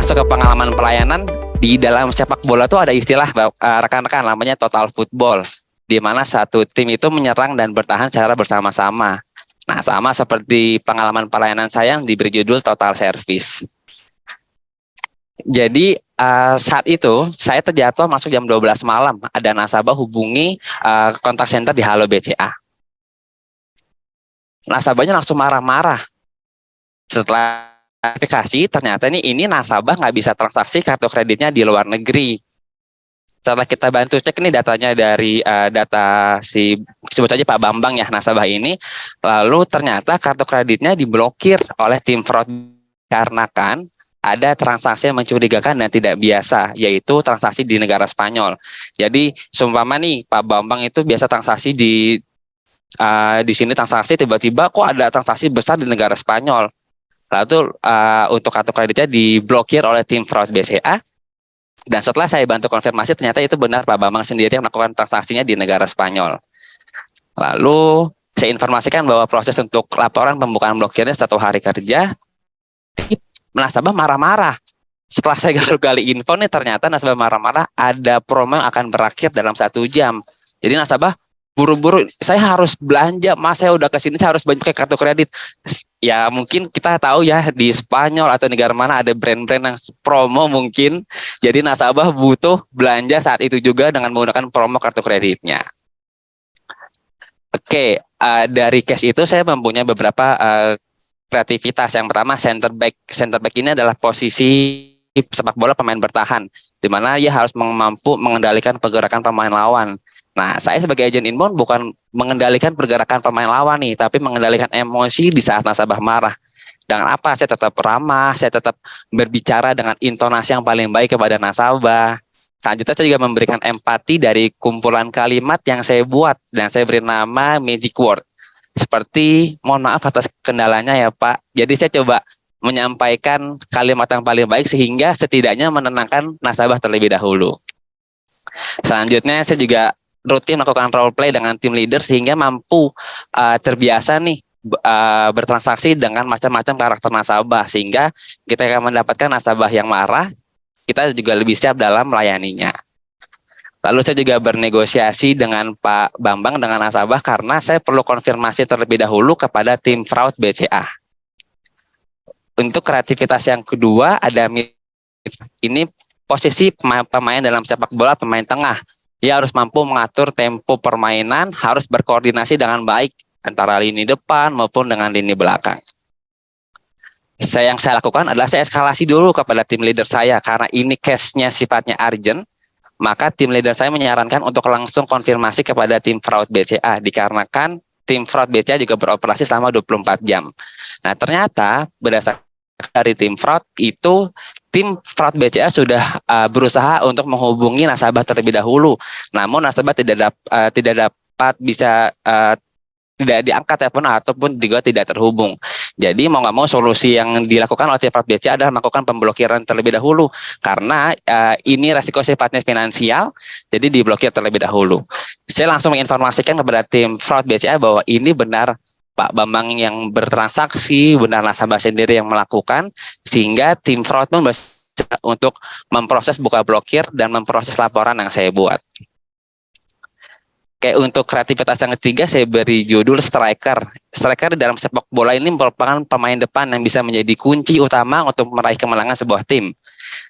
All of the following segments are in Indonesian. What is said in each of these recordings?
masuk ke pengalaman pelayanan, di dalam sepak bola tuh ada istilah rekan-rekan namanya total football, di mana satu tim itu menyerang dan bertahan secara bersama-sama. Nah, sama seperti pengalaman pelayanan saya yang diberi judul total service. Jadi saat itu saya terjatuh masuk jam 12 malam, ada nasabah hubungi kontak center di Halo BCA. Nasabahnya langsung marah-marah. Setelah verifikasi, ternyata ini nasabah nggak bisa transaksi kartu kreditnya di luar negeri. Setelah kita bantu cek ini datanya dari data sebut saja Pak Bambang ya, nasabah ini, lalu ternyata kartu kreditnya diblokir oleh tim fraud karena kan ada transaksi yang mencurigakan dan tidak biasa, yaitu transaksi di negara Spanyol. Jadi seumpama nih Pak Bambang itu biasa transaksi di sini transaksi, tiba-tiba kok ada transaksi besar di negara Spanyol. Lalu untuk kartu kreditnya diblokir oleh tim fraud BCA, dan setelah saya bantu konfirmasi ternyata itu benar Pak Bambang sendiri yang melakukan transaksinya di negara Spanyol. Lalu saya informasikan bahwa proses untuk laporan pembukaan blokirnya 1 hari kerja. Nasabah marah-marah. Setelah saya gali info nih, ternyata nasabah marah-marah ada promo yang akan berakhir dalam 1 jam. Jadi nasabah buru-buru, saya harus belanja, mas saya udah kesini, saya harus pakai kartu kredit. Ya mungkin kita tahu ya di Spanyol atau negara mana ada brand-brand yang promo mungkin. Jadi nasabah butuh belanja saat itu juga dengan menggunakan promo kartu kreditnya. Oke, dari case itu saya mempunyai beberapa kreativitas. Yang pertama center back. Center back ini adalah posisi sepak bola pemain bertahan, di mana ia harus mampu mengendalikan pergerakan pemain lawan. Nah, saya sebagai agen inbound bukan mengendalikan pergerakan pemain lawan nih, tapi mengendalikan emosi di saat nasabah marah. Dengan apa? Saya tetap ramah, saya tetap berbicara dengan intonasi yang paling baik kepada nasabah. Selanjutnya saya juga memberikan empati dari kumpulan kalimat yang saya buat, dan saya beri nama magic word. Seperti, mohon maaf atas kendalanya ya Pak. Jadi saya coba menyampaikan kalimat yang paling baik sehingga setidaknya menenangkan nasabah terlebih dahulu. Selanjutnya saya juga rutin melakukan role play dengan tim leader sehingga mampu terbiasa nih bertransaksi dengan macam-macam karakter nasabah, sehingga kita akan mendapatkan nasabah yang marah, kita juga lebih siap dalam melayaninya. Lalu saya juga bernegosiasi dengan Pak Bambang dengan nasabah karena saya perlu konfirmasi terlebih dahulu kepada tim fraud BCA. Untuk kreativitas yang kedua ada ini posisi pemain dalam sepak bola, pemain tengah. Dia harus mampu mengatur tempo permainan, harus berkoordinasi dengan baik antara lini depan maupun dengan lini belakang. Yang saya lakukan adalah saya eskalasi dulu kepada tim leader saya, karena ini case-nya sifatnya urgent, maka tim leader saya menyarankan untuk langsung konfirmasi kepada tim fraud BCA, dikarenakan tim fraud BCA juga beroperasi selama 24 jam. Nah, ternyata berdasarkan dari tim fraud itu, tim fraud BCA sudah berusaha untuk menghubungi nasabah terlebih dahulu, namun nasabah tidak dapat bisa tidak diangkat telepon ataupun juga tidak terhubung. Jadi mau nggak mau solusi yang dilakukan oleh tim fraud BCA adalah melakukan pemblokiran terlebih dahulu, karena ini resiko sifatnya finansial, jadi diblokir terlebih dahulu. Saya langsung menginformasikan kepada tim fraud BCA bahwa ini benar Pak Bambang yang bertransaksi, benar nasabah sendiri yang melakukan, sehingga tim fraud pun bisa untuk memproses buka blokir dan memproses laporan yang saya buat. Kayak untuk kreativitas yang ketiga saya beri judul striker. Striker di dalam sepak bola ini merupakan pemain depan yang bisa menjadi kunci utama untuk meraih kemenangan sebuah tim.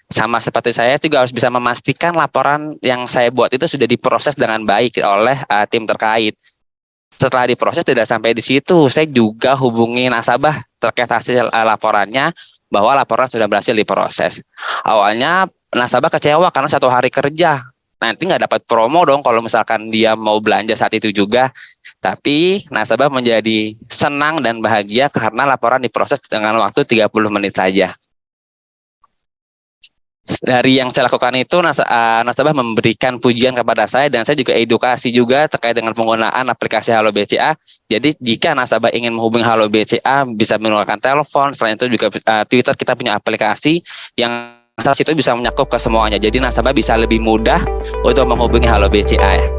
Sama seperti saya juga harus bisa memastikan laporan yang saya buat itu sudah diproses dengan baik oleh tim terkait. Setelah diproses tidak sampai di situ, saya juga hubungi nasabah terkait hasil laporannya bahwa laporan sudah berhasil diproses. Awalnya nasabah kecewa karena 1 hari kerja, nanti nggak dapat promo dong kalau misalkan dia mau belanja saat itu juga. Tapi nasabah menjadi senang dan bahagia karena laporan diproses dengan waktu 30 menit saja. Dari yang saya lakukan itu, nasabah memberikan pujian kepada saya, dan saya juga edukasi juga terkait dengan penggunaan aplikasi Halo BCA. Jadi jika nasabah ingin menghubungi Halo BCA bisa menggunakan telepon. Selain itu juga Twitter, kita punya aplikasi yang saat itu bisa menyakup ke semuanya. Jadi nasabah bisa lebih mudah untuk menghubungi Halo BCA.